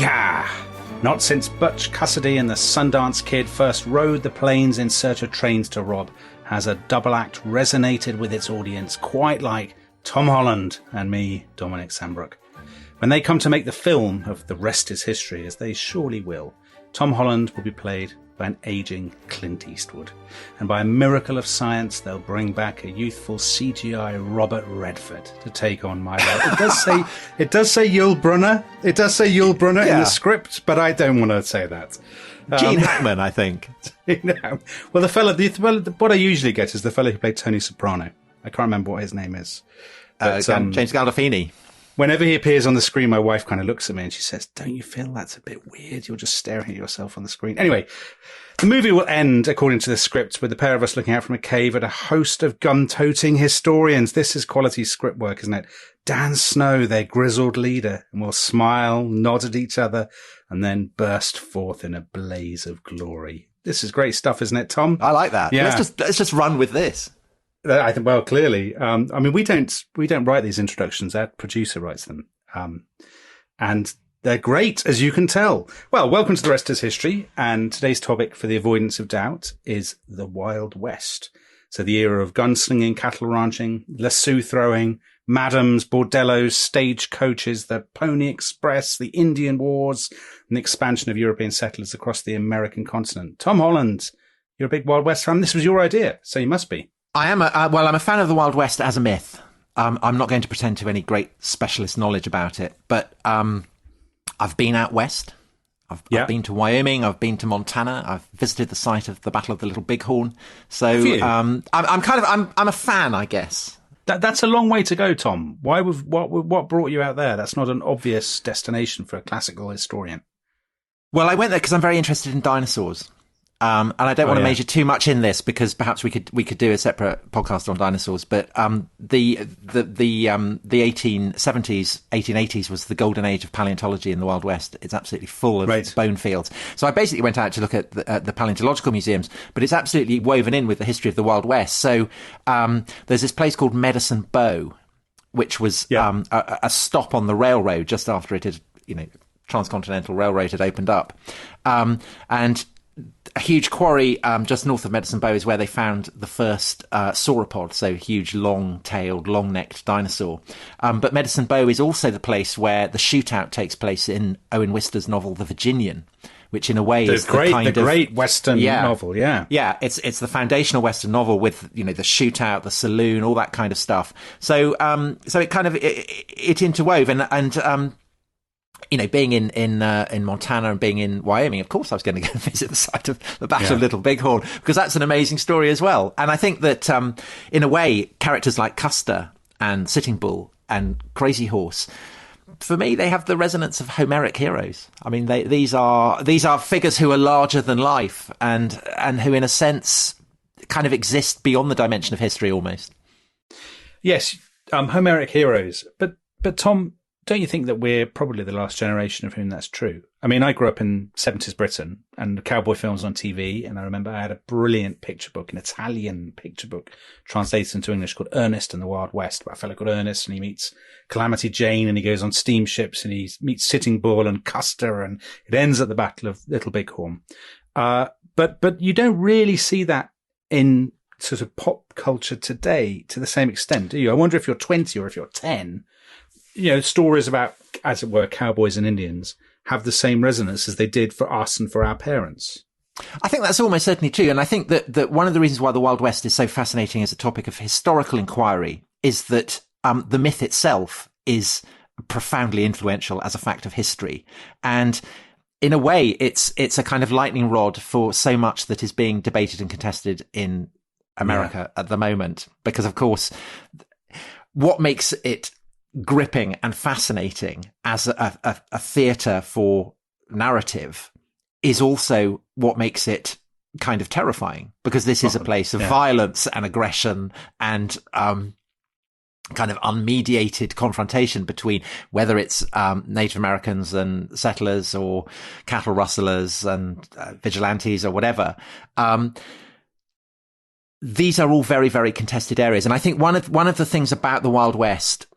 Yeehaw! Not since Butch Cassidy and the Sundance Kid first rode the plains in search of trains to rob has a double act resonated with its audience quite like Tom Holland and me, Dominic Sandbrook. When they come to make the film of The Rest is History, as they surely will, Tom Holland will be played by an ageing Clint Eastwood. And by a miracle of science, they'll bring back a youthful CGI Robert Redford to take on my role. It does say Yul Brynner. It does say Yul Brynner in the script, but I don't want to say that. Gene Hackman, I think. Well, what I usually get is the fellow who played Tony Soprano. I can't remember what his name is. But, James Gandolfini. Whenever he appears on the screen, my wife kind of looks at me and she says, "Don't you feel that's a bit weird? You're just staring at yourself on the screen." Anyway, the movie will end, according to the script, with the pair of us looking out from a cave at a host of gun-toting historians. This is quality script work, isn't it? Dan Snow, their grizzled leader, and we'll smile, nod at each other, and then burst forth in a blaze of glory. This is great stuff, isn't it, Tom? I like that. Yeah. Let's just run with this. I think, well, clearly, I mean, we don't write these introductions. Our producer writes them. And they're great, as you can tell. Well, welcome to The Rest is History. And today's topic, for the avoidance of doubt, is the Wild West. So the era of gunslinging, cattle ranching, lasso throwing, madams, bordellos, stagecoaches, the Pony Express, the Indian Wars, and the expansion of European settlers across the American continent. Tom Holland, you're a big Wild West fan. This was your idea, so you must be. I am. I'm a fan of the Wild West as a myth. I'm not going to pretend to any great specialist knowledge about it, but I've been out west. I've been to Wyoming. I've been to Montana. I've visited the site of the Battle of the Little Bighorn. So I'm a fan, I guess. That's a long way to go, Tom. What brought you out there? That's not an obvious destination for a classical historian. Well, I went there because I'm very interested in dinosaurs. And I don't want to major too much in this because perhaps we could do a separate podcast on dinosaurs. But the 1870s, 1880s was the golden age of paleontology in the Wild West. It's absolutely full of bone fields. So I basically went out to look at the paleontological museums, but it's absolutely woven in with the history of the Wild West. So there's this place called Medicine Bow, which was a stop on the railroad just after it had, Transcontinental Railroad had opened up, and a huge quarry just north of Medicine Bow is where they found the first sauropod, so huge, long-tailed, long-necked dinosaur. But Medicine Bow is also the place where the shootout takes place in Owen Wister's novel The Virginian, which in a way is the great Western novel. Yeah, it's the foundational Western novel with the shootout, the saloon, all that kind of stuff. So it kind of it interwove and being in Montana and being in Wyoming, of course I was going to go visit the site of the Battle of Little Bighorn, because that's an amazing story as well. And I think that, in a way, characters like Custer and Sitting Bull and Crazy Horse, for me, they have the resonance of Homeric heroes. I mean, these are figures who are larger than life and who, in a sense, kind of exist beyond the dimension of history almost. Yes, Homeric heroes. But Tom, don't you think that we're probably the last generation of whom that's true? I mean, I grew up in 70s Britain and cowboy films on TV, and I remember I had a brilliant picture book, an Italian picture book, translated into English called Ernest and the Wild West, about a fellow called Ernest, and he meets Calamity Jane, and he goes on steamships, and he meets Sitting Bull and Custer, and it ends at the Battle of Little Bighorn. But you don't really see that in sort of pop culture today to the same extent, do you? I wonder if you're 20 or if you're 10, stories about, as it were, cowboys and Indians have the same resonance as they did for us and for our parents. I think that's almost certainly true. And I think that one of the reasons why the Wild West is so fascinating as a topic of historical inquiry is that the myth itself is profoundly influential as a fact of history. And in a way, it's a kind of lightning rod for so much that is being debated and contested in America at the moment. Because, of course, what makes it gripping and fascinating as a theatre for narrative is also what makes it kind of terrifying, because this is a place of violence and aggression and kind of unmediated confrontation between whether it's Native Americans and settlers or cattle rustlers and vigilantes or whatever. These are all very, very contested areas. And I think one of the things about the Wild West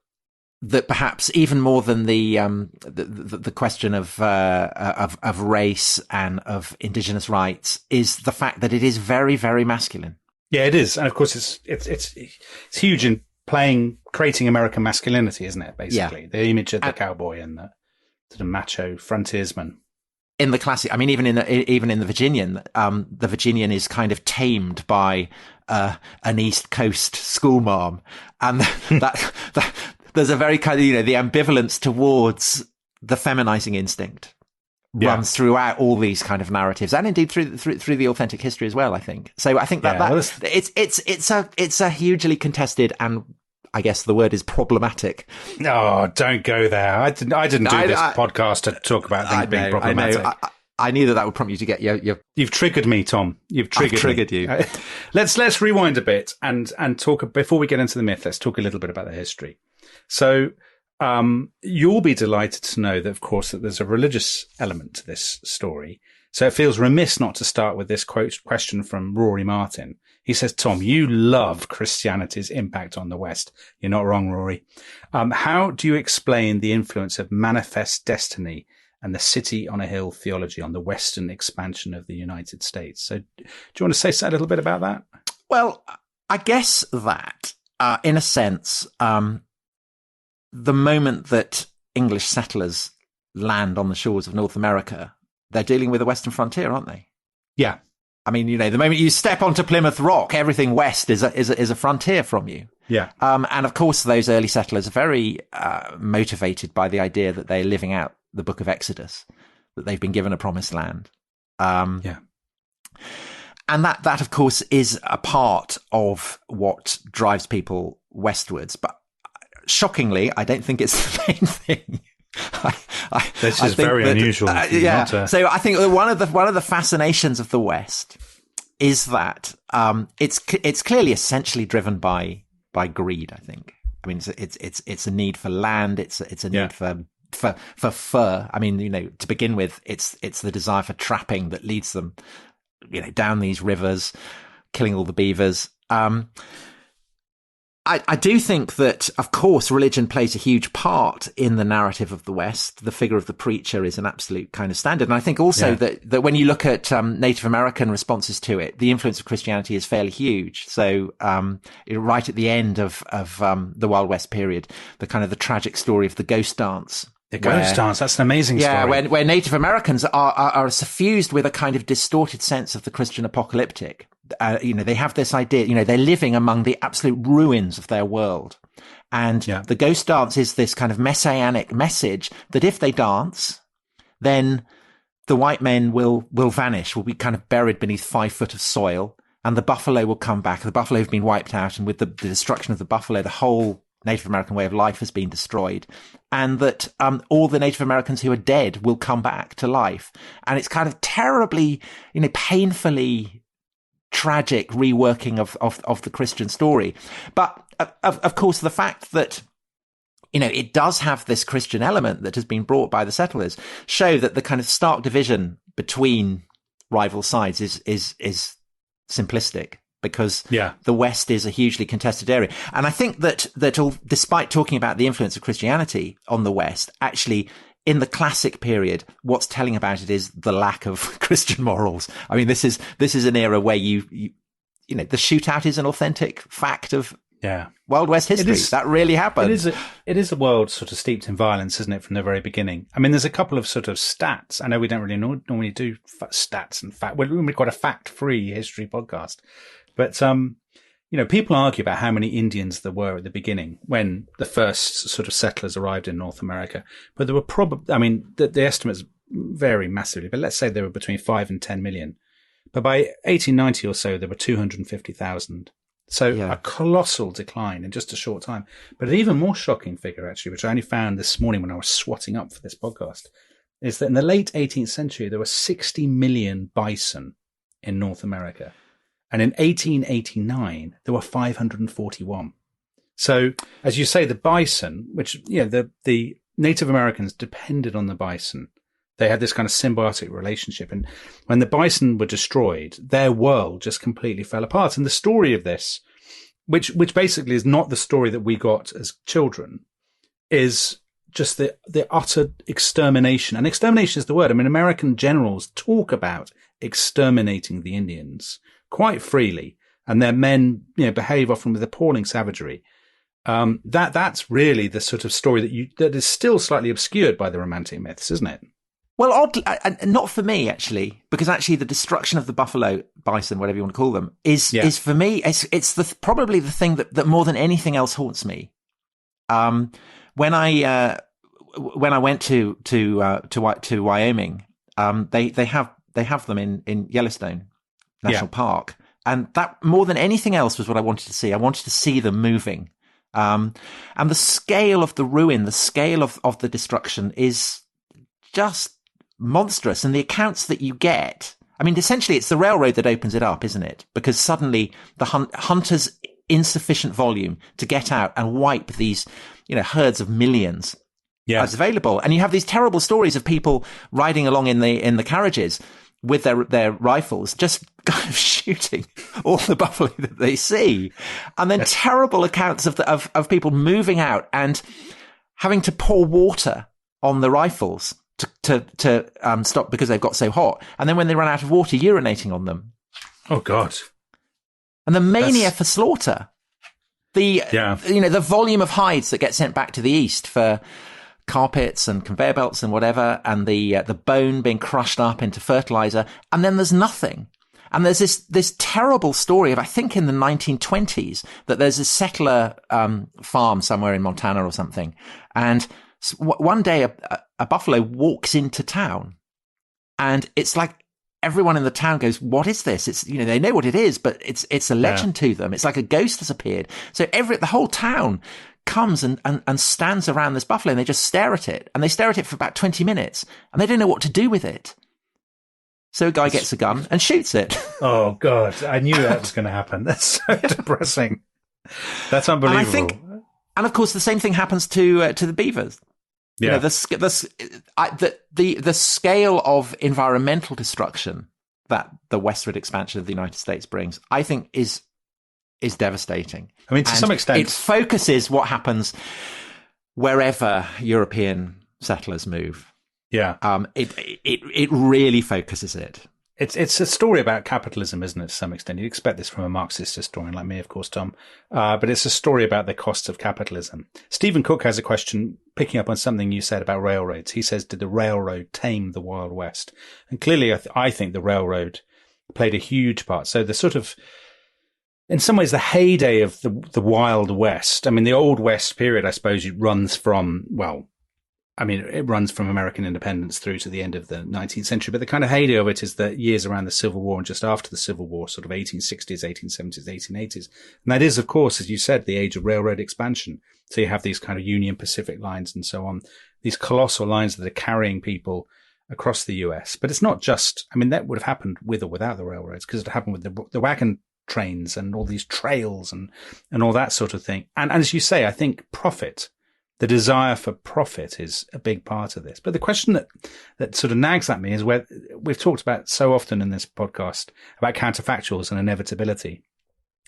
that perhaps even more than the question of race and of indigenous rights is the fact that it is very, very masculine. Yeah, it is. And of course it's huge in creating American masculinity, isn't it? Basically, the image of the cowboy and the macho frontiersman. In the classic, I mean, even in the Virginian, the Virginian is kind of tamed by an East Coast schoolmarm, and that there's a very kind of, the ambivalence towards the feminizing instinct runs throughout all these kind of narratives, and indeed through the authentic history as well, I think. So I think it's a hugely contested, and I guess the word is problematic. No, don't go there. I didn't do this podcast to talk about things being problematic. I knew that would prompt you to get your... You've triggered me, Tom. I've triggered you. Let's rewind a bit and talk, before we get into the myth, let's talk a little bit about the history. So you'll be delighted to know that, of course, that there's a religious element to this story. So it feels remiss not to start with this question from Rory Martin. He says, Tom, you love Christianity's impact on the West. You're not wrong, Rory. How do you explain the influence of manifest destiny and the city on a hill theology on the Western expansion of the United States? So do you want to say a little bit about that? Well, I guess that, in a sense, the moment that English settlers land on the shores of North America, they're dealing with the Western frontier, aren't they? Yeah. I mean, the moment you step onto Plymouth Rock, everything west is a frontier from you. Yeah. And of course, those early settlers are very motivated by the idea that they're living out the Book of Exodus, that they've been given a promised land. Yeah. And that of course is a part of what drives people westwards. But shockingly, I don't think it's the main thing. This is very unusual. So I think one of the fascinations of the West is that it's clearly essentially driven by greed. I think. I mean, it's a need for land. It's a need for fur. I mean, to begin with, it's the desire for trapping that leads them, down these rivers, killing all the beavers. I do think that, of course, religion plays a huge part in the narrative of the West. The figure of the preacher is an absolute kind of standard. And I think also that when you look at Native American responses to it, the influence of Christianity is fairly huge. So right at the end of the Wild West period, the tragic story of the ghost dance. The ghost dance, that's an amazing story. Yeah, where Native Americans are suffused with a kind of distorted sense of the Christian apocalyptic. They have this idea, they're living among the absolute ruins of their world. And the ghost dance is this kind of messianic message that if they dance, then the white men will vanish, will be kind of buried beneath 5 foot of soil, and the buffalo will come back. The buffalo have been wiped out, and with the destruction of the buffalo, the whole Native American way of life has been destroyed, and that all the Native Americans who are dead will come back to life. And it's kind of terribly, painfully tragic reworking of the Christian story. But of course, the fact that it does have this Christian element that has been brought by the settlers show that the kind of stark division between rival sides is simplistic, because the West is a hugely contested area. And I think that despite talking about the influence of Christianity on the West, actually in the classic period, what's telling about it is the lack of Christian morals. I mean, this is an era where the shootout is an authentic fact of Wild West history. That really happened. It is a world sort of steeped in violence, isn't it, from the very beginning? I mean, there's a couple of sort of stats. I know we don't really normally do stats and fact. We're quite a fact-free history podcast. But, people argue about how many Indians there were at the beginning when the first sort of settlers arrived in North America. But there were probably, the estimates vary massively, but let's say there were between 5 and 10 million. But by 1890 or so, there were 250,000. So a colossal decline in just a short time. But an even more shocking figure, actually, which I only found this morning when I was swatting up for this podcast, is that in the late 18th century, there were 60 million bison in North America. And in 1889, there were 541. So, as you say, the bison, which, the Native Americans depended on the bison. They had this kind of symbiotic relationship. And when the bison were destroyed, their world just completely fell apart. And the story of this, which basically is not the story that we got as children, is just the utter extermination. And extermination is the word. I mean, American generals talk about exterminating the Indians quite freely, and their men, behave often with appalling savagery. That's really the sort of story that is still slightly obscured by the Romantic myths, isn't it? Well, oddly, not for me, actually, because actually the destruction of the buffalo, bison, whatever you want to call them, is for me, it's probably the thing that more than anything else haunts me. When I went to Wyoming, they have them in Yellowstone National Park, and that more than anything else was what I wanted to see. I wanted to see them moving, and the scale of the ruin, the scale of the destruction is just monstrous. And the accounts that you get, I mean, essentially it's the railroad that opens it up, isn't it? Because suddenly the hunters' insufficient volume to get out and wipe these, herds of millions as available. And you have these terrible stories of people riding along in the carriages with their rifles, just kind of shooting all the buffalo that they see. And then terrible accounts of people moving out and having to pour water on the rifles to stop because they've got so hot. And then when they run out of water, urinating on them. Oh, God. And the mania for slaughter. The volume of hides that get sent back to the east for carpets and conveyor belts and whatever, and the bone being crushed up into fertilizer. And then there's nothing. And there's this terrible story of, I think in the 1920s, that there's a settler farm somewhere in Montana or something. And one day a buffalo walks into town, and it's like everyone in the town goes, "What is this?" It's, they know what it is, but it's a legend to them. It's like a ghost has appeared. So the whole town comes and stands around this buffalo, and they just stare at it, and they stare at it for about 20 minutes, and they don't know what to do with it. So a guy gets a gun and shoots it. Oh, God. I knew that was going to happen. That's so depressing. That's unbelievable. And of course, the same thing happens to the beavers. Yeah. The scale of environmental destruction that the westward expansion of the United States brings, I think, is devastating. I mean, to some extent, it focuses what happens wherever European settlers move. Yeah. It really focuses it. It's a story about capitalism, isn't it, to some extent? You'd expect this from a Marxist historian like me, of course, Tom. But it's a story about the costs of capitalism. Stephen Cook has a question picking up on something you said about railroads. He says, did the railroad tame the Wild West? And clearly, I think the railroad played a huge part. So the sort of, in some ways, the heyday of the Wild West, I mean, the Old West period, I suppose, it runs from, it runs from American independence through to the end of the 19th century. But the kind of heyday of it is the years around the Civil War and just after the Civil War, sort of 1860s, 1870s, 1880s. And that is, of course, as you said, the age of railroad expansion. So you have these kind of Union Pacific lines and so on, these colossal lines that are carrying people across the US. But it's not just, that would have happened with or without the railroads, because it happened with the wagon trains and all these trails and all that sort of thing. And as you say, I think profit, the desire for profit, is a big part of this. But the question that sort of nags at me is where we've talked about so often in this podcast about counterfactuals and inevitability.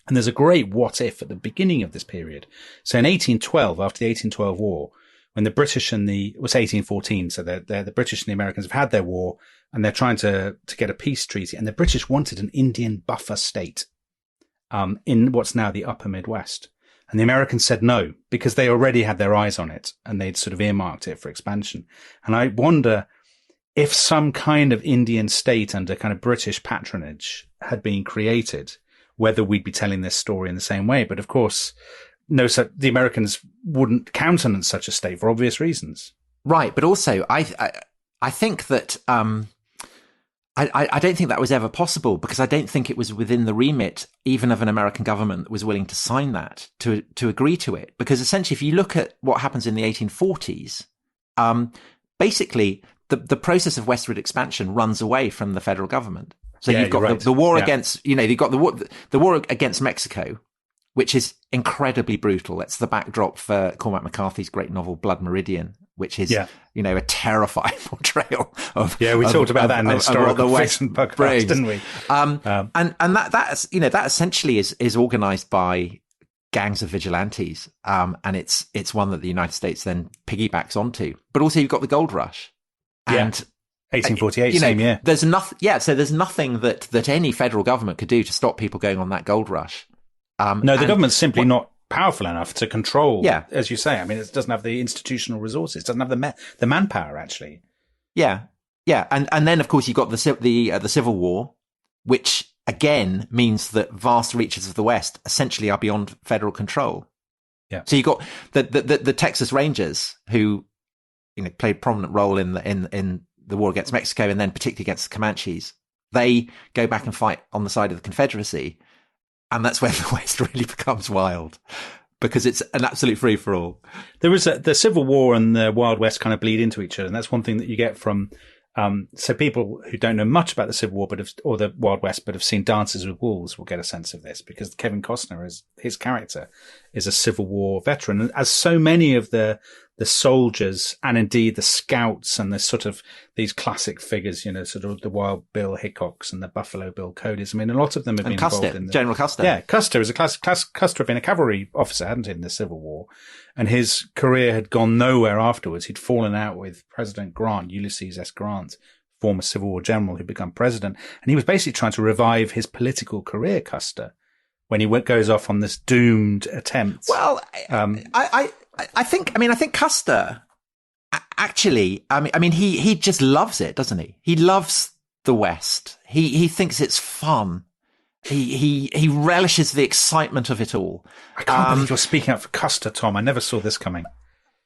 And there's a great what if at the beginning of this period. So in 1812, after the 1812 war, when the British and it was 1814. So the British and the Americans have had their war and they're trying to get a peace treaty. And the British wanted an Indian buffer state, in what's now the upper Midwest. And the Americans said no, because they already had their eyes on it and they'd sort of earmarked it for expansion. And I wonder if some kind of Indian state under kind of British patronage had been created, whether we'd be telling this story in the same way. But of course, the Americans wouldn't countenance such a state for obvious reasons. Right. But also, I think that, I don't think that was ever possible, because I don't think it was within the remit even of an American government that was willing to sign that, to agree to it. Because essentially, if you look at what happens in the 1840s, basically the process of westward expansion runs away from the federal government. So you've got the war against, you've got the war against Mexico, which is incredibly brutal. It's the backdrop for Cormac McCarthy's great novel Blood Meridian, which is, a terrifying portrayal of. Yeah, we talked about that in the historical fiction podcast, didn't we? And that essentially is organized by gangs of vigilantes. And it's one that the United States then piggybacks onto. But also you've got the gold rush. And 1848, same year. There's nothing. Yeah, so there's nothing that any federal government could do to stop people going on that gold rush. No, the government's simply not powerful enough to control. Yeah. As you say, I mean, it doesn't have the institutional resources, doesn't have the manpower actually. Yeah, and then of course you've got the Civil War, which again means that vast reaches of the West essentially are beyond federal control. Yeah. So you got the Texas Rangers, who played a prominent role in the war against Mexico, and then particularly against the Comanches. They go back and fight on the side of the Confederacy, and that's when the West really becomes wild, because it's an absolute free for all. There is the Civil War and the Wild West kind of bleed into each other, and that's one thing that you get from. So people who don't know much about the Civil War, or the Wild West, but have seen Dances with Wolves, will get a sense of this, because Kevin Costner, his character, is a Civil War veteran, and as so many of the soldiers and indeed the scouts and the sort of these classic figures, sort of the Wild Bill Hickoks and the Buffalo Bill Codys. I mean, a lot of them have been involved in General Custer. Yeah, Custer is a Custer had been a cavalry officer, hadn't he, in the Civil War, and his career had gone nowhere afterwards. He'd fallen out with President Grant, Ulysses S. Grant, former Civil War general who'd become president, and he was basically trying to revive his political career, Custer, when he goes off on this doomed attempt. Well, I think Custer actually, he just loves it, doesn't he? He loves the West. He thinks it's fun. He relishes the excitement of it all. I can't believe you're speaking up for Custer, Tom. I never saw this coming.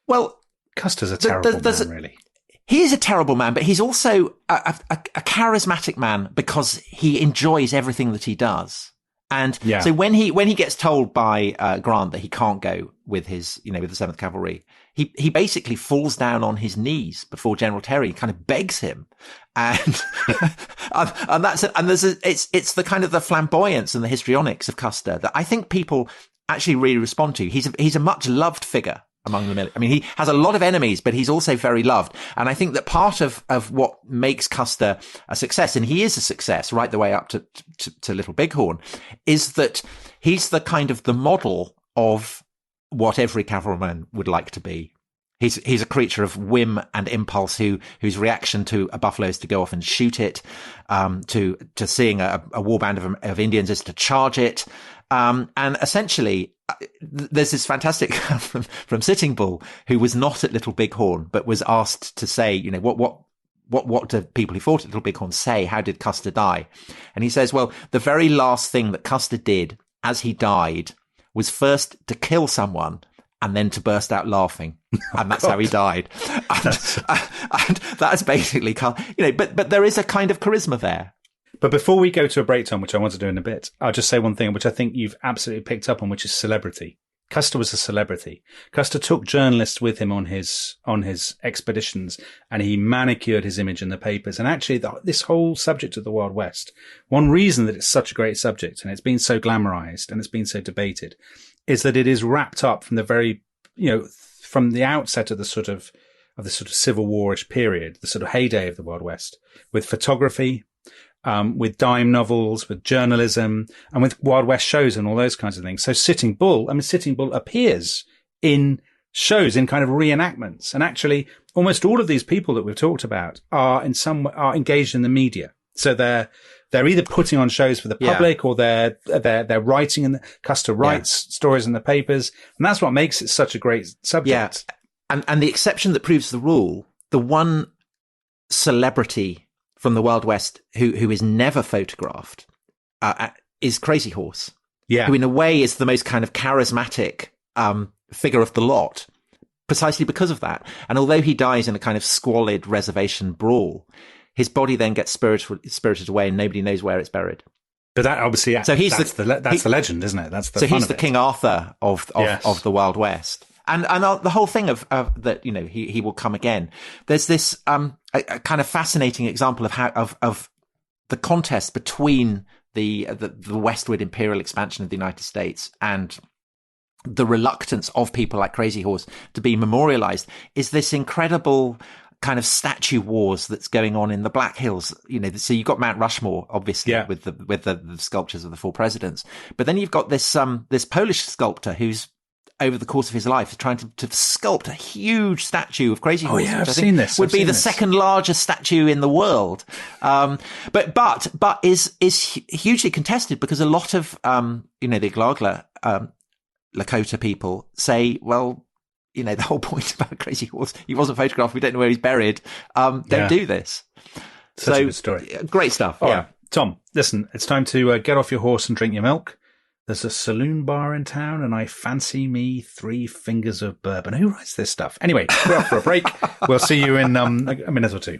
Well, Custer's a terrible man, really. He is a terrible man, but he's also a charismatic man because he enjoys everything that he does. And so when he gets told by Grant that he can't go with his, with the 7th Cavalry, he basically falls down on his knees before General Terry, kind of begs him, and it's the kind of the flamboyance and the histrionics of Custer that I think people actually really respond to. He's a much loved figure among the military. I mean, he has a lot of enemies, but he's also very loved. And I think that part of what makes Custer a success, and he is a success right the way up to Little Bighorn, is that he's the kind of the model of what every cavalryman would like to be. He's a creature of whim and impulse whose reaction to a buffalo is to go off and shoot it, to seeing a war band of Indians is to charge it. And essentially, there's this fantastic from Sitting Bull, who was not at Little Bighorn, but was asked to say, what do people who fought at Little Bighorn say? How did Custer die? And he says, well, the very last thing that Custer did as he died was first to kill someone and then to burst out laughing. And that's how he died. And that's basically, but there is a kind of charisma there. But before we go to a break, Tom, which I want to do in a bit, I'll just say one thing, which I think you've absolutely picked up on, which is celebrity. Custer was a celebrity. Custer took journalists with him on his expeditions, and he manicured his image in the papers. And actually, this whole subject of the Wild West, one reason that it's such a great subject and it's been so glamorized and it's been so debated, is that it is wrapped up from the very, from the outset of the sort of Civil War-ish period, the sort of heyday of the Wild West, with photography, with dime novels, with journalism, and with Wild West shows and all those kinds of things. So Sitting Bull appears in shows, in kind of reenactments. And actually, almost all of these people that we've talked about are engaged in the media. So they're either putting on shows for the public, or they're writing, and Custer writes stories in the papers. And that's what makes it such a great subject. Yeah. And the exception that proves the rule, the one celebrity from the Wild West who is never photographed is Crazy Horse, who in a way is the most kind of charismatic figure of the lot, precisely because of that. And although he dies in a kind of squalid reservation brawl, his body then gets spirited away and nobody knows where it's buried. But that obviously, so that's the legend, isn't it? That's the he's the King Arthur of the Wild West. And the whole thing of that, he will come again. There's this a kind of fascinating example of the contest between the westward imperial expansion of the United States and the reluctance of people like Crazy Horse to be memorialized, is this incredible kind of statue wars that's going on in the Black Hills. So you've got Mount Rushmore, obviously, with the sculptures of the 4 presidents. But then you've got this Polish sculptor who's, over the course of his life, trying to sculpt a huge statue of Crazy Horse. I've seen this. Would be the second largest statue in the world. But is hugely contested because a lot of, the Iglagla, Lakota people say, well, the whole point about Crazy Horse, he wasn't photographed. We don't know where he's buried. Don't do this. Such a good story. Great stuff. All right. Tom, listen, it's time to get off your horse and drink your milk. There's a saloon bar in town, and I fancy me 3 fingers of bourbon. Who writes this stuff? Anyway, we're off for a break. We'll see you in a minute or two.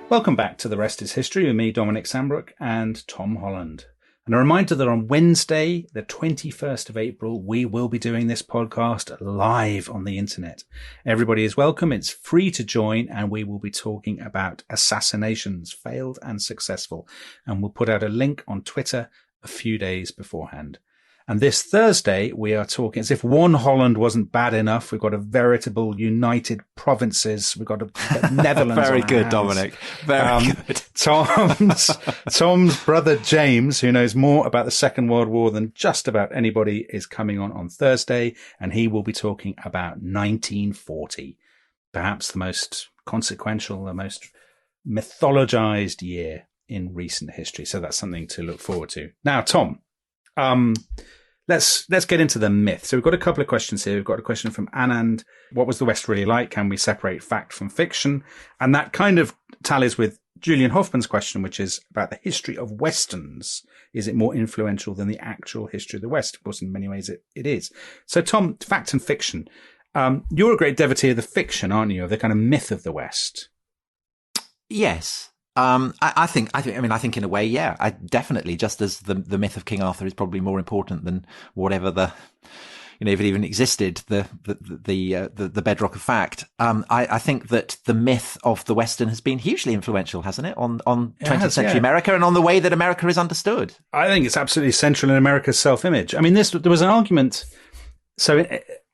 Welcome back to The Rest is History with me, Dominic Sandbrook, and Tom Holland. And a reminder that on Wednesday, the 21st of April, we will be doing this podcast live on the internet. Everybody is welcome. It's free to join, and we will be talking about assassinations, failed and successful. And we'll put out a link on Twitter a few days beforehand. And this Thursday, we are talking, as if one Holland wasn't bad enough. We've got a veritable united provinces. We've got a Netherlands. Very good, Dominic. Very good. Tom's brother James, who knows more about the Second World War than just about anybody, is coming on Thursday, and he will be talking about 1940, perhaps the most consequential, the most mythologized year in recent history. So that's something to look forward to. Now, Tom, let's get into the myth. So we've got a couple of questions here. We've got a question from Anand. What was the West really like? Can we separate fact from fiction? And that kind of tallies with Julian Hoffman's question, which is about the history of Westerns. Is it more influential than the actual history of the West? Of course, in many ways it is. So Tom, fact and fiction. You're a great devotee of the fiction, aren't you? Of the kind of myth of the West. Yes. I think in a way, yeah, I definitely, just as the myth of King Arthur is probably more important than whatever if it even existed, the bedrock of fact. I think that the myth of the Western has been hugely influential, hasn't it, on 20th century America and on the way that America is understood. I think it's absolutely central in America's self-image. I mean, there was an argument. So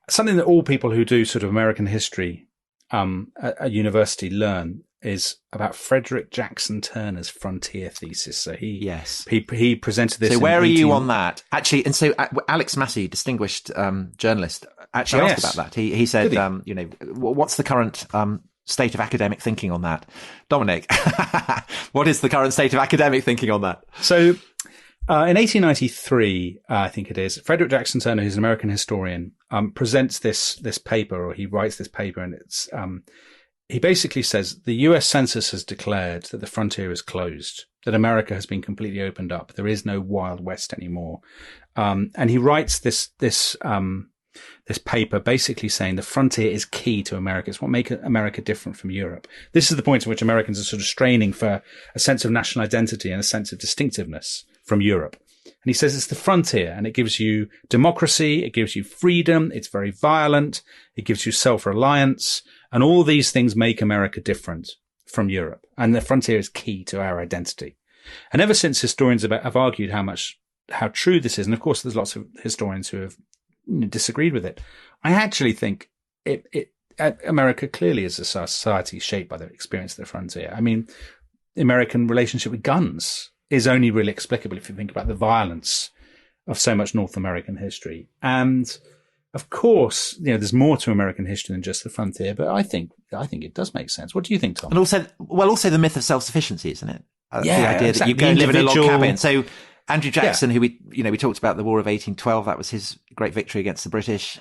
something that all people who do sort of American history at university learn is about Frederick Jackson Turner's frontier thesis. So he presented this. So where are you on that? Actually, and so Alex Massey, distinguished journalist, actually asked about that. He said, what's the current state of academic thinking on that? Dominic, what is the current state of academic thinking on that? So in 1893, I think it is, Frederick Jackson Turner, who's an American historian, presents this paper, or he writes this paper, and it's he basically says the US Census has declared that the frontier is closed, that America has been completely opened up. There is no Wild West anymore. And he writes this paper basically saying the frontier is key to America. It's what makes America different from Europe. This is the point at which Americans are sort of straining for a sense of national identity and a sense of distinctiveness from Europe. And he says it's the frontier, and it gives you democracy, it gives you freedom, it's very violent, it gives you self-reliance, and all these things make America different from Europe. And the frontier is key to our identity. And ever since, historians have argued how true this is, and of course there's lots of historians who have disagreed with it. I actually think America clearly is a society shaped by the experience of the frontier. I mean, the American relationship with guns is only really explicable if you think about the violence of so much North American history. And of course, there's more to American history than just the frontier, but I think it does make sense. What do you think, Tom? And also the myth of self-sufficiency, isn't it? The idea that you go and live in a log cabin. So Andrew Jackson, who we talked about the War of 1812, that was his great victory against the British.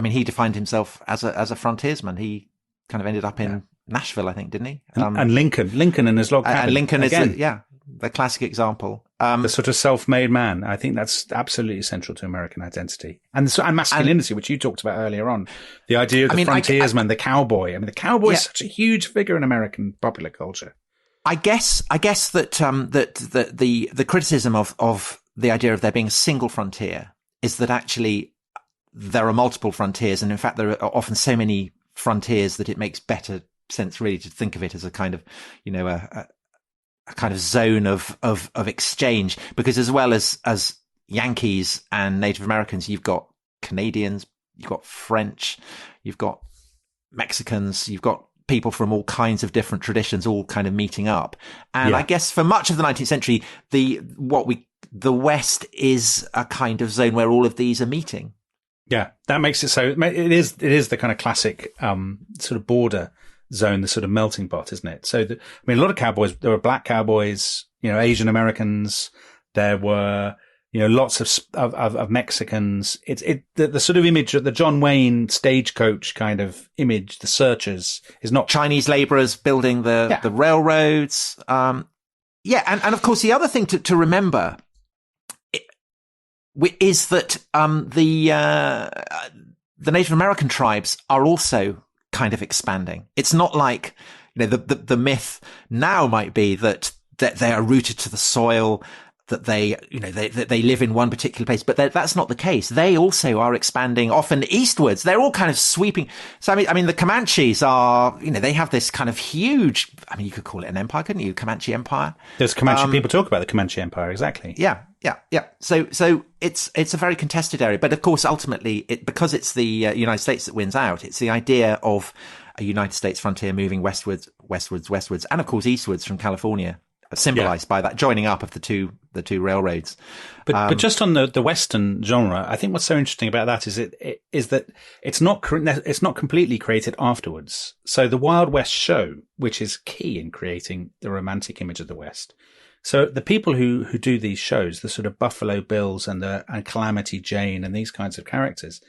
He defined himself as a frontiersman. He kind of ended up in Nashville, I think, didn't he? And Lincoln and his log cabin. And Lincoln is the classic example. The sort of self-made man. I think that's absolutely essential to American identity. And masculinity, which you talked about earlier on. The idea of the frontiersman, the cowboy. I mean, the cowboy is such a huge figure in American popular culture. I guess that the criticism of the idea of there being a single frontier is that actually there are multiple frontiers, and in fact there are often so many frontiers that it makes better sense really to think of it as a kind of a kind of zone of exchange, because as well as Yankees and Native Americans, you've got Canadians, you've got French, you've got Mexicans, you've got people from all kinds of different traditions all kind of meeting up. And I guess for much of the 19th century, the West is a kind of zone where all of these are meeting. Yeah, that makes it so. It is the kind of classic sort of border zone, the sort of melting pot, isn't it? So, a lot of cowboys. There were black cowboys, Asian Americans. There were, lots of Mexicans. The sort of image, the John Wayne stagecoach kind of image, the searchers, is not Chinese laborers building the railroads. And of course the other thing to remember is that the Native American tribes are also kind of expanding. It's not like the myth now might be that they are rooted to the soil, that they live in one particular place, but that's not the case. They also are expanding often eastwards. They're all kind of sweeping. So I mean the Comanches are, they have this kind of huge, you could call it an empire, couldn't you? Comanche Empire. There's Comanche people talk about the Comanche Empire, exactly. Yeah. So it's a very contested area, but of course ultimately because it's the United States that wins out, it's the idea of a United States frontier moving westwards, and of course eastwards from California, symbolized by that joining up of the two railroads. But just on the Western genre, I think what's so interesting about that is that it's not completely created afterwards. So the Wild West show, which is key in creating the romantic image of the West. So the people who do these shows, the sort of Buffalo Bills and Calamity Jane and these kinds of characters,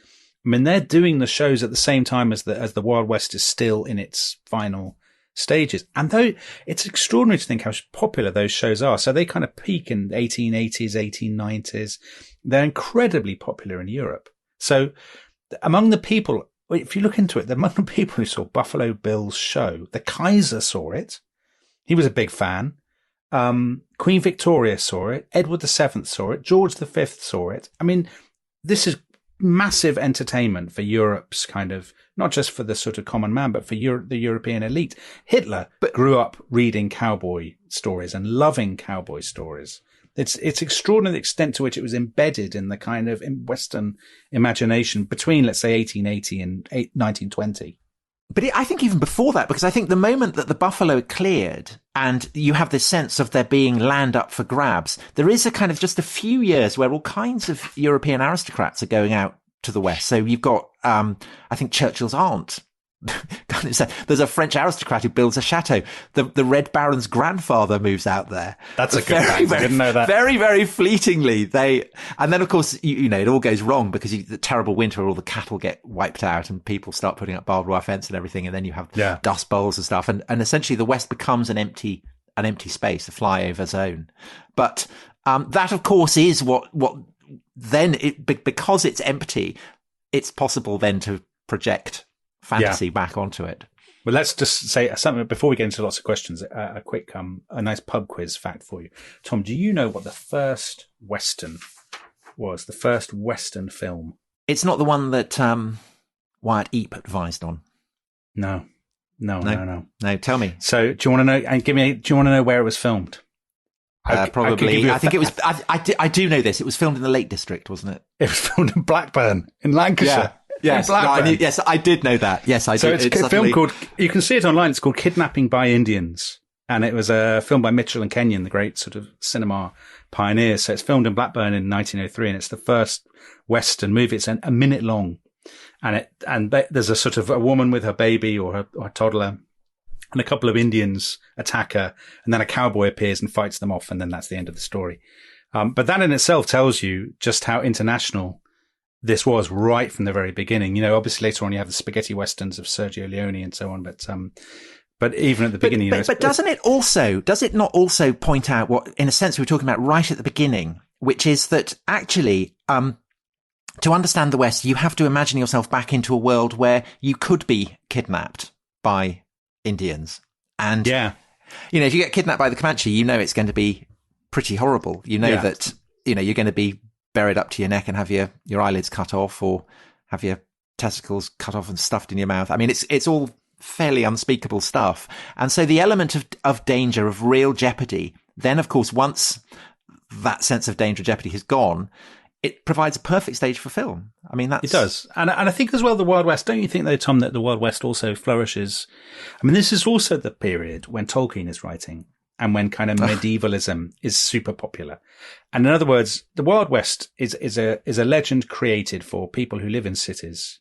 they're doing the shows at the same time as the Wild West is still in its final stages. And though it's extraordinary to think how popular those shows are. So they kind of peak in the 1880s, 1890s. They're incredibly popular in Europe. So among the people, if you look into it, among the people who saw Buffalo Bill's show, the Kaiser saw it. He was a big fan. Queen Victoria saw it. Edward VII saw it. George V saw it. This is massive entertainment for Europe's kind of, not just for the sort of common man, but for the European elite. Hitler grew up reading cowboy stories and loving cowboy stories. It's extraordinary the extent to which it was embedded in the kind of Western imagination between, let's say, 1880 and 1920. But I think even before that, because I think the moment that the buffalo cleared and you have this sense of there being land up for grabs, there is a kind of just a few years where all kinds of European aristocrats are going out to the West. So you've got, I think Churchill's aunt. There's a French aristocrat who builds a chateau. The Red Baron's grandfather moves out there. That's a good fact. I didn't know that. Very, very fleetingly. And then of course, it all goes wrong because the terrible winter where all the cattle get wiped out and people start putting up barbed wire fence and everything. And then you have dust bowls and stuff. And essentially the West becomes an empty space, a flyover zone. But, that of course is what then because it's empty, it's possible then to project fantasy back onto it. Well, let's just say something before we get into lots of questions. A quick, a nice pub quiz fact for you, Tom. Do you know what the first Western was? The first Western film? It's not the one that Wyatt Eap advised on. No. Tell me. So, do you want to know? And do you want to know where it was filmed? Probably. I think it was. I do know this. It was filmed in the Lake District, wasn't it? It was filmed in Blackburn, in Lancashire. Yes, yes, I did know that. Yes, I did. So it's a film called, you can see it online, it's called Kidnapping by Indians. And it was a film by Mitchell and Kenyon, the great sort of cinema pioneers. So it's filmed in Blackburn in 1903, and it's the first Western movie. It's a minute long. And there's a sort of a woman with her baby or her toddler, and a couple of Indians attack her, and then a cowboy appears and fights them off, and then that's the end of the story. But that in itself tells you just how international this was right from the very beginning. Obviously later on you have the spaghetti westerns of Sergio Leone and so on, but even at the beginning, but does it not also point out what, in a sense, we were talking about right at the beginning, which is that actually, to understand the West, you have to imagine yourself back into a world where you could be kidnapped by Indians. And, if you get kidnapped by the Comanche, it's going to be pretty horrible. That, you're going to be buried up to your neck and have your eyelids cut off or have your testicles cut off and stuffed in your mouth. It's all fairly unspeakable stuff. And so the element of danger, of real jeopardy, then of course, once that sense of danger, jeopardy has gone, it provides a perfect stage for film. I mean, it does. And I think as well, the Wild West, don't you think though, Tom, that the Wild West also flourishes? I mean, this is also the period when Tolkien is writing and when kind of medievalism is super popular. And in other words, the Wild West is a legend created for people who live in cities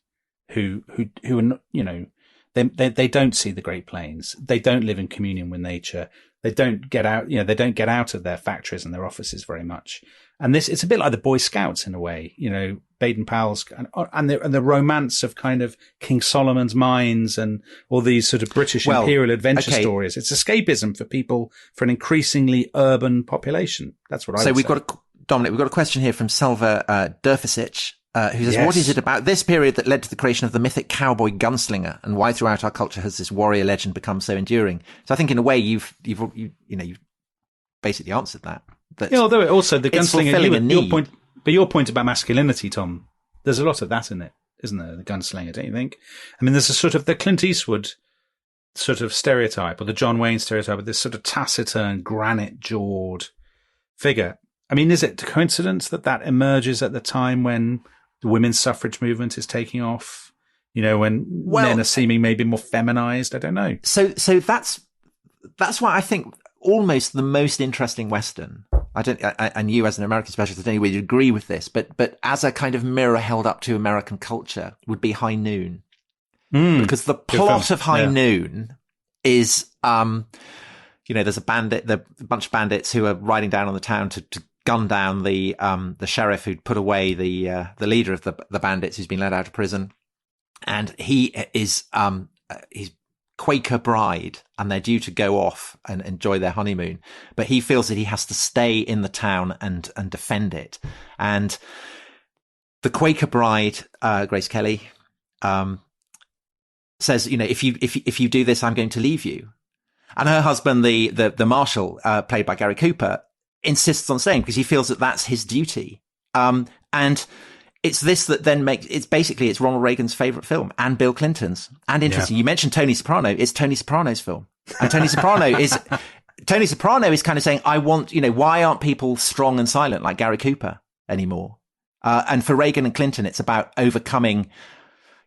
who are, you know, they don't see the Great Plains. They don't live in communion with nature. They don't get out, you know, they don't get out of their factories and their offices very much. And it's a bit like the Boy Scouts in a way, you know, Baden-Powell's and the romance of kind of King Solomon's mines and all these sort of British imperial adventure stories. It's escapism for people, for an increasingly urban population. That's what I would say. Dominic, we've got a question here from Selva Durfasic, who says, What is it about this period that led to the creation of the mythic cowboy gunslinger, and why throughout our culture has this warrior legend become so enduring? So I think in a way you've basically answered that. Yeah, although also the gunslinger, your point about masculinity, Tom, there's a lot of that in it, isn't there? The gunslinger, don't you think? I mean, there's a sort of the Clint Eastwood sort of stereotype, or the John Wayne stereotype, of this sort of taciturn, granite-jawed figure. I mean, is it a coincidence that emerges at the time when the women's suffrage movement is taking off? You know, when men are seeming maybe more feminized? I don't know. So that's why I think almost the most interesting Western. And you as an American specialist, I don't know whether you agree with this, but as a kind of mirror held up to American culture would be High Noon. Because the plot of High Noon is, there's a bunch of bandits who are riding down on the town to gun down the sheriff who'd put away the leader of the bandits who's been let out of prison. And he is, he's Quaker bride, and they're due to go off and enjoy their honeymoon. But he feels that he has to stay in the town and defend it. And the Quaker bride, Grace Kelly, says, if you do this, I'm going to leave you. And her husband, the marshal, played by Gary Cooper, insists on staying because he feels that that's his duty. And it's this that then it's Ronald Reagan's favorite film and Bill Clinton's. And interesting, you mentioned Tony Soprano. It's Tony Soprano's film. And Tony Soprano is kind of saying, I want, why aren't people strong and silent like Gary Cooper anymore? And for Reagan and Clinton, it's about overcoming,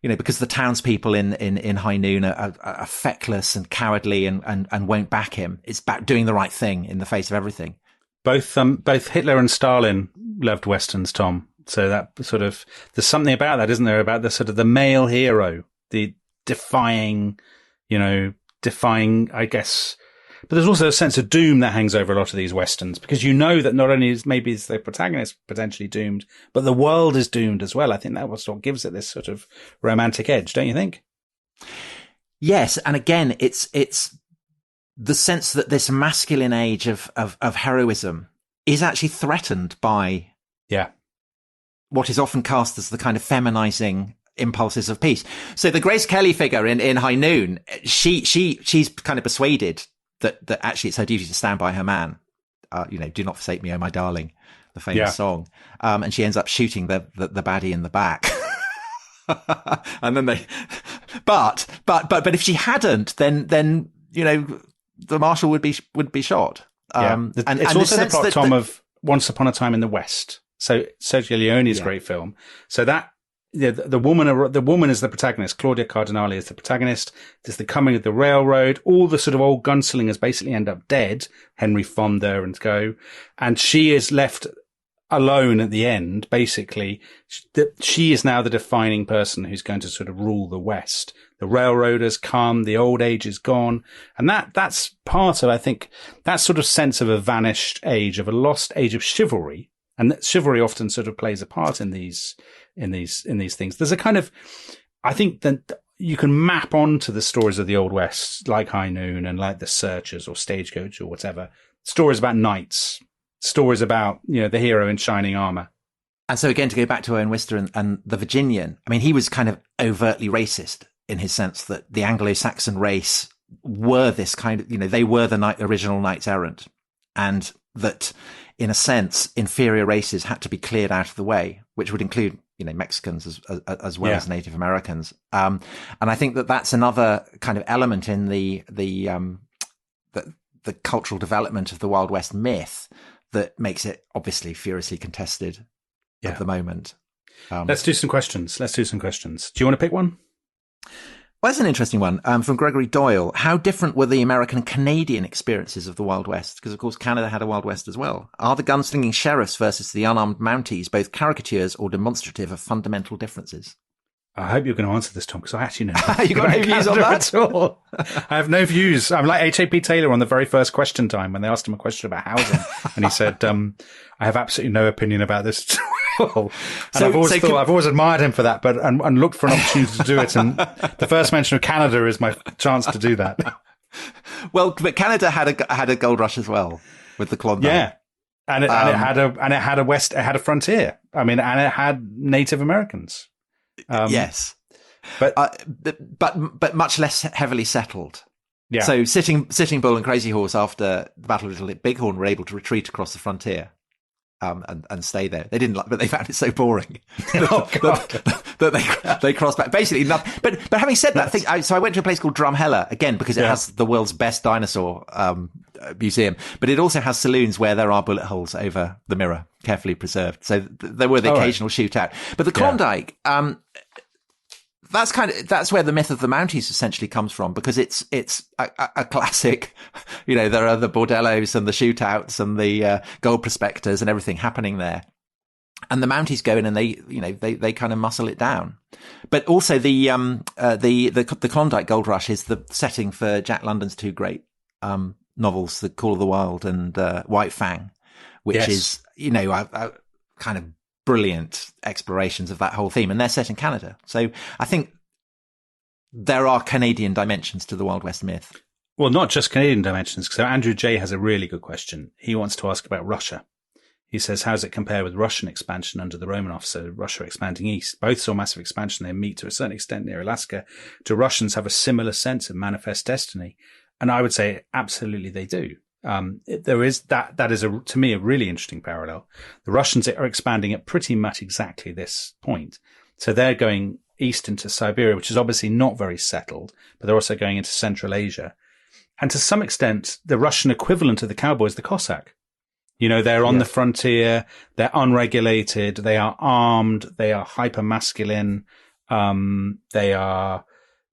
because the townspeople in High Noon are feckless and cowardly and won't back him. It's about doing the right thing in the face of everything. Both Hitler and Stalin loved Westerns, Tom. So that sort of, there's something about that, isn't there? About the sort of the male hero, the defying, I guess. But there's also a sense of doom that hangs over a lot of these Westerns, because that not only is maybe the protagonist potentially doomed, but the world is doomed as well. I think that was what gives it this sort of romantic edge, don't you think? Yes. And again, it's the sense that this masculine age of heroism is actually threatened by what is often cast as the kind of feminizing impulses of peace. So the Grace Kelly figure in High Noon, she's kind of persuaded that actually it's her duty to stand by her man. Do not forsake me, oh my darling, the famous song. And she ends up shooting the baddie in the back. And then but if she hadn't, then the marshal would be shot. And it's also the plot, Tom, of Once Upon a Time in the West. So Sergio Leone's great film. So that the woman is the protagonist. Claudia Cardinale is the protagonist. There's the coming of the railroad. All the sort of old gunslingers basically end up dead. Henry Fonda and go, and she is left alone at the end. Basically, she is now the defining person who's going to sort of rule the West. The railroaders come, the old age is gone. And that's part of, I think, that sort of sense of a vanished age, of a lost age of chivalry. And that chivalry often sort of plays a part in these things. There's a kind of, I think that you can map onto the stories of the Old West, like High Noon and like The Searchers or Stagecoach or whatever. Stories about knights, stories about, the hero in shining armor. And so again, to go back to Owen Wister and the Virginian, I mean, he was kind of overtly racist in his sense that the Anglo-Saxon race were this kind of, they were the original knights errant, and that in a sense, inferior races had to be cleared out of the way, which would include, Mexicans as well as Native Americans. And I think that that's another kind of element in the cultural development of the Wild West myth, that makes it obviously furiously contested at the moment. Let's do some questions. Do you want to pick one? Well, that's an interesting one from Gregory Doyle. How different were the American and Canadian experiences of the Wild West? Because, of course, Canada had a Wild West as well. Are the gunslinging sheriffs versus the unarmed Mounties both caricatures or demonstrative of fundamental differences? I hope you're going to answer this, Tom, because I actually know. You got no views on that? At all. I have no views. I'm like H.A.P. Taylor on the very first Question Time when they asked him a question about housing. And he said, I have absolutely no opinion about this at all. And I've always admired him for that, but and looked for an opportunity to do it. And the first mention of Canada is my chance to do that. Well, but Canada had a gold rush as well with the Klondike. Yeah. And it had a frontier. I mean, and it had Native Americans. Yes, but much less heavily settled. Yeah. So Sitting Bull and Crazy Horse after the Battle of Little Bighorn were able to retreat across the frontier, and stay there. They didn't like, but they found it so boring that they crossed back. Basically, nothing. But having said that, so I went to a place called Drumheller again because it has the world's best dinosaur museum, but it also has saloons where there are bullet holes over the mirror, carefully preserved. So there were the occasional shootout. But the Klondike, that's where the myth of the Mounties essentially comes from, because it's a classic, there are the bordellos and the shootouts and the gold prospectors and everything happening there. And the Mounties go in and they kind of muscle it down. But also the Klondike Gold Rush is the setting for Jack London's two great novels, The Call of the Wild and White Fang, which is, a kind of brilliant explorations of that whole theme. And they're set in Canada. So I think there are Canadian dimensions to the Wild West myth. Well, not just Canadian dimensions. So Andrew J. has a really good question. He wants to ask about Russia. He says, how does it compare with Russian expansion under the Romanov? So Russia expanding east. Both saw massive expansion. They meet to a certain extent near Alaska. Do Russians have a similar sense of manifest destiny? And I would say absolutely they do. There is that is to me a really interesting parallel. The Russians are expanding at pretty much exactly this point. So they're going east into Siberia, which is obviously not very settled, but they're also going into Central Asia. And to some extent, the Russian equivalent of the cowboy is the Cossack. They're on the frontier, they're unregulated, they are armed, they are hyper masculine, they are,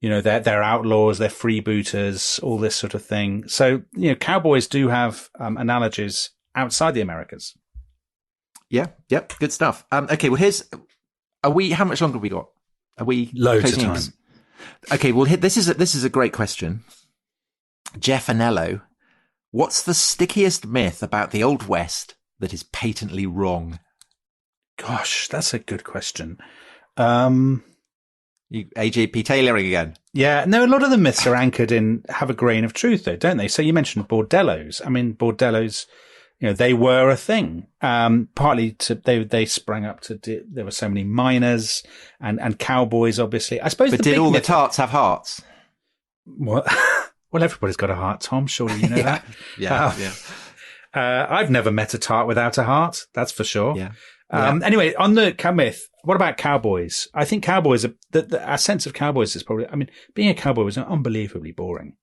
they're outlaws, they're freebooters, all this sort of thing. So, cowboys do have analogies outside the Americas. Yeah. Yep. Good stuff. Okay. Well, how much longer have we got? Are we loads of time? Okay. Well, this is a great question. Jeff Anello, what's the stickiest myth about the Old West that is patently wrong? Gosh, that's a good question. AJP tailoring again. Yeah, no, a lot of the myths are anchored in, have a grain of truth though, don't they? So you mentioned bordellos. I mean, bordellos, they were a thing. Partly they sprang up there were so many miners and cowboys, obviously. I suppose. But did all the tarts have hearts? Well, everybody's got a heart, Tom. Surely you know that. Yeah. I've never met a tart without a heart. That's for sure. Yeah. Anyway, on the myth, what about cowboys? I think cowboys, our sense of cowboys is probably, being a cowboy was unbelievably boring.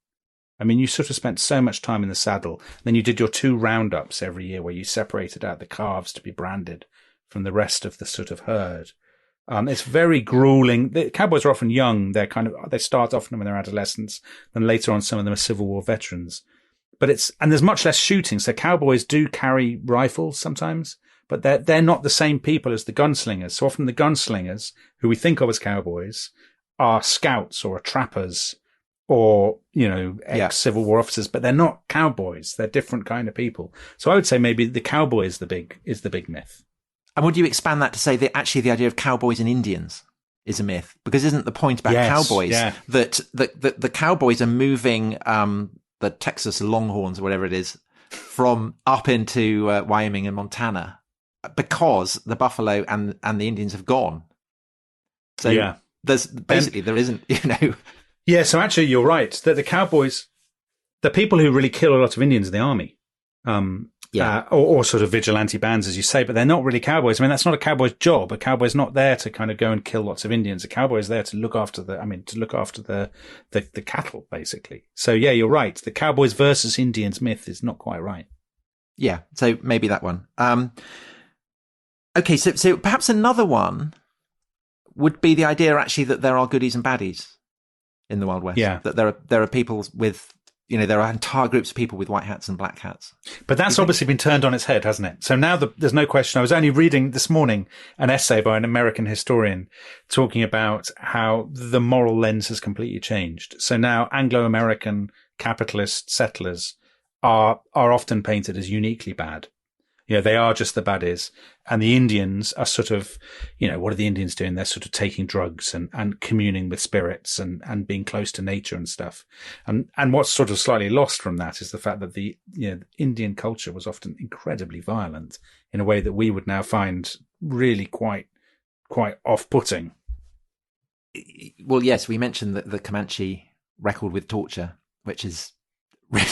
You sort of spent so much time in the saddle. Then you did your 2 roundups every year where you separated out the calves to be branded from the rest of the sort of herd. It's very grueling. The cowboys are often young. They start often when they're adolescents. Then later on, some of them are Civil War veterans. And there's much less shooting. So cowboys do carry rifles sometimes, but they're not the same people as the gunslingers. So often the gunslingers, who we think of as cowboys, are scouts or trappers or, ex-Civil War officers, but they're not cowboys. They're different kind of people. So I would say maybe the cowboy is the big myth. And would you expand that to say that actually the idea of cowboys and Indians is a myth? Because isn't the point about cowboys that the cowboys are moving the Texas Longhorns or whatever it is from up into Wyoming and Montana because the buffalo and the Indians have gone. So there's basically there isn't, Yeah, so actually you're right that the cowboys, the people who really kill a lot of Indians are the army. Or sort of vigilante bands, as you say, but they're not really cowboys. That's not a cowboy's job. A cowboy's not there to kind of go and kill lots of Indians. A cowboy is there to look after the cattle, basically. So yeah, you're right. The cowboys versus Indians myth is not quite right. Yeah, so maybe that one. Okay, so perhaps another one would be the idea actually that there are goodies and baddies in the Wild West. Yeah. That there are people with, there are entire groups of people with white hats and black hats. But that's obviously been turned on its head, hasn't it? So now there's no question. I was only reading this morning an essay by an American historian talking about how the moral lens has completely changed. So now Anglo-American capitalist settlers are often painted as uniquely bad. They are just the baddies. And the Indians are sort of, what are the Indians doing? They're sort of taking drugs and communing with spirits and being close to nature and stuff. And what's sort of slightly lost from that is the fact that the Indian culture was often incredibly violent in a way that we would now find really quite off-putting. Well, yes, we mentioned the Comanche record with torture, which is really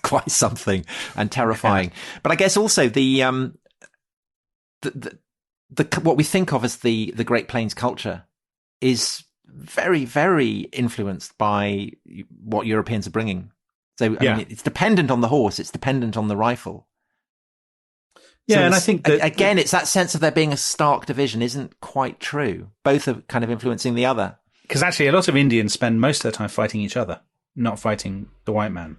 quite something and terrifying. Yeah. But I guess also the what we think of as the Great Plains culture is very, very influenced by what Europeans are bringing. So I mean, it's dependent on the horse, it's dependent on the rifle. Yeah, so and I think that again, it's that sense of there being a stark division isn't quite true. Both are kind of influencing the other. Because actually, a lot of Indians spend most of their time fighting each other, not fighting the white man.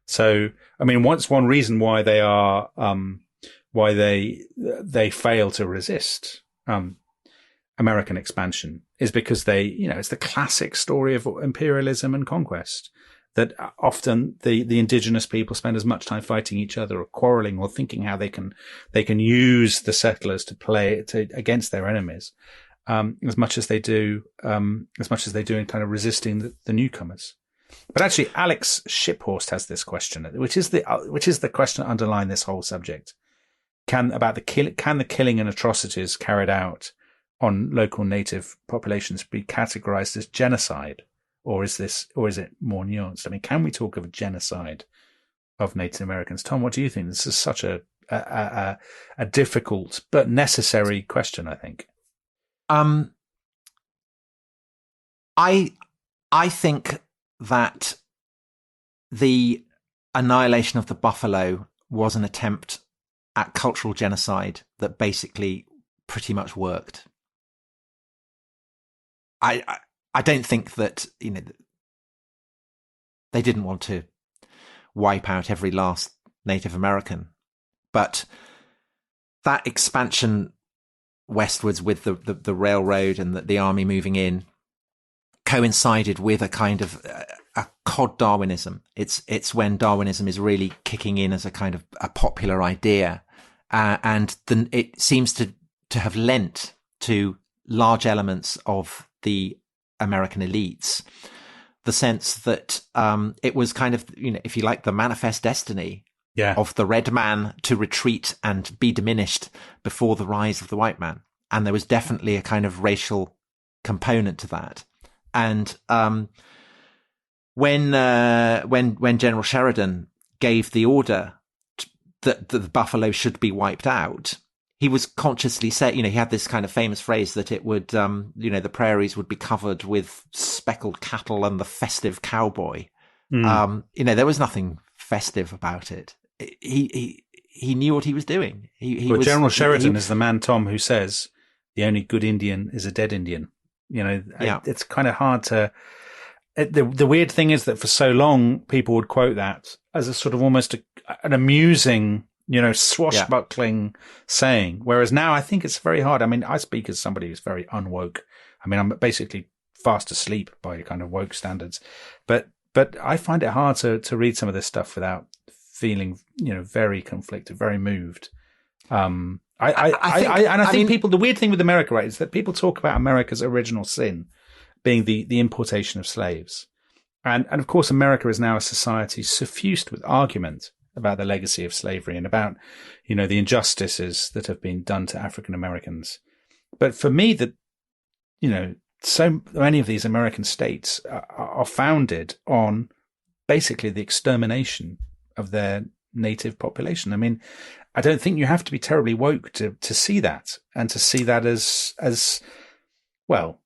So, I mean, one reason why they are, why they fail to resist, American expansion is because it's the classic story of imperialism and conquest, that often the indigenous people spend as much time fighting each other or quarreling or thinking how they can use the settlers to play against their enemies, as much as they do in kind of resisting the newcomers. But actually, Alex Shiphorst has this question, which is the question underlying this whole subject. Can the killing and atrocities carried out on local native populations be categorized as genocide, or is it more nuanced? I mean, can we talk of a genocide of Native Americans? Tom, what do you think? This is such a difficult but necessary question, I think. I think that the annihilation of the buffalo was an attempt at cultural genocide that basically pretty much worked. I don't think that, they didn't want to wipe out every last Native American, but that expansion westwards with the railroad and the army moving in coincided with a kind of a cod Darwinism. It's when Darwinism is really kicking in as a kind of a popular idea, and then it seems to have lent to large elements of the American elites the sense that it was kind of, if you like, the manifest destiny of the red man to retreat and be diminished before the rise of the white man. And there was definitely a kind of racial component to that. And when General Sheridan gave the order that the buffalo should be wiped out, he was consciously saying, he had this kind of famous phrase that it would, the prairies would be covered with speckled cattle and the festive cowboy. There was nothing festive about it. He knew what he was doing. General Sheridan is the man, Tom, who says the only good Indian is a dead Indian. It's kind of hard to. The weird thing is that for so long, people would quote that as a sort of almost an amusing, swashbuckling saying. Whereas now I think it's very hard. I mean, I speak as somebody who's very unwoke. I mean, I'm basically fast asleep by kind of woke standards, but I find it hard to read some of this stuff without feeling, very conflicted, very moved. I think people, the weird thing with America, right, is that people talk about America's original sin being the importation of slaves. And of course, America is now a society suffused with argument about the legacy of slavery and about, the injustices that have been done to African Americans. But for me, so many of these American states are founded on basically the extermination of their native population. I mean, I don't think you have to be terribly woke to see that, and to see that as well,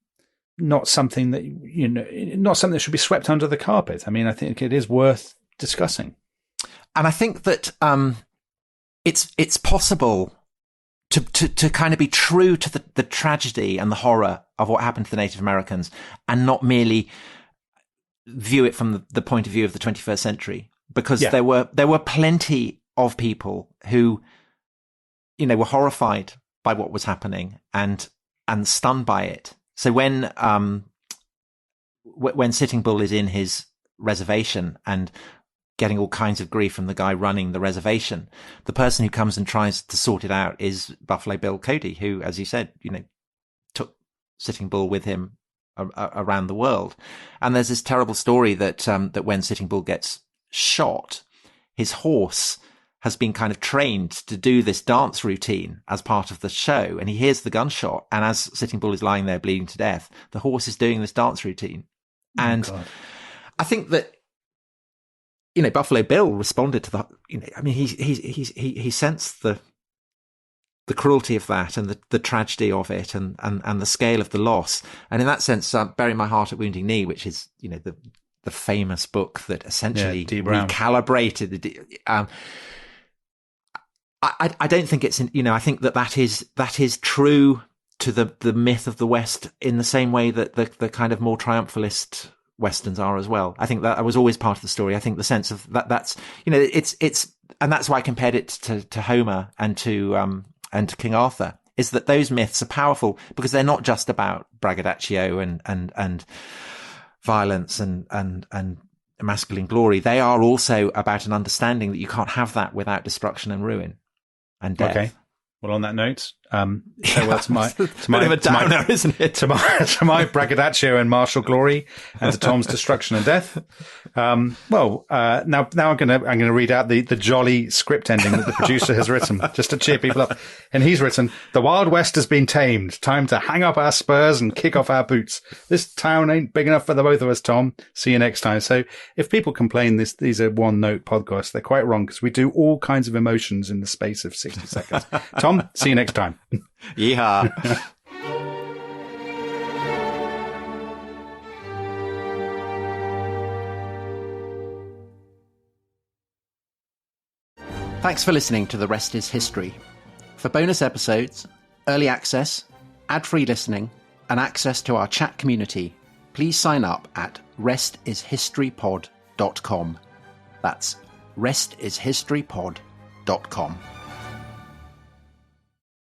not something that, not something that should be swept under the carpet. I mean, I think it is worth discussing. And I think that it's possible to kind of be true to the tragedy and the horror of what happened to the Native Americans and not merely view it from the point of view of the 21st century, because there were plenty of people who, were horrified by what was happening and stunned by it. So when Sitting Bull is in his reservation and getting all kinds of grief from the guy running the reservation, the person who comes and tries to sort it out is Buffalo Bill Cody, who, as you said, took Sitting Bull with him around the world. And there's this terrible story that when Sitting Bull gets shot, his horse has been kind of trained to do this dance routine as part of the show. And he hears the gunshot. And as Sitting Bull is lying there bleeding to death, the horse is doing this dance routine. And I think that, Buffalo Bill responded to the, he sensed the cruelty of that and the tragedy of it and the scale of the loss. And in that sense, Bury My Heart at Wounding Knee, which is, the famous book that essentially recalibrated. I don't think it's, I think that is true to the myth of the West in the same way that the kind of more triumphalist Westerns are as well. I think that was always part of the story. I think the sense of that's, it's, and that's why I compared it to Homer and to King Arthur, is that those myths are powerful because they're not just about braggadocio and violence and masculine glory. They are also about an understanding that you can't have that without destruction and ruin and death. Okay. Well, on that note, farewell to my braggadocio and martial glory, and to Tom's destruction and death. Now I'm gonna read out the jolly script ending that the producer has written just to cheer people up. And he's written, "The Wild West has been tamed. Time to hang up our spurs and kick off our boots. This town ain't big enough for the both of us, Tom. See you next time." So if people complain these are one note podcasts, they're quite wrong, because we do all kinds of emotions in the space of 60 seconds. Tom, see you next time. Yeehaw. Thanks for listening to The Rest is History. For bonus episodes, early access, ad-free listening, and access to our chat community, please sign up at restishistorypod.com. That's restishistorypod.com.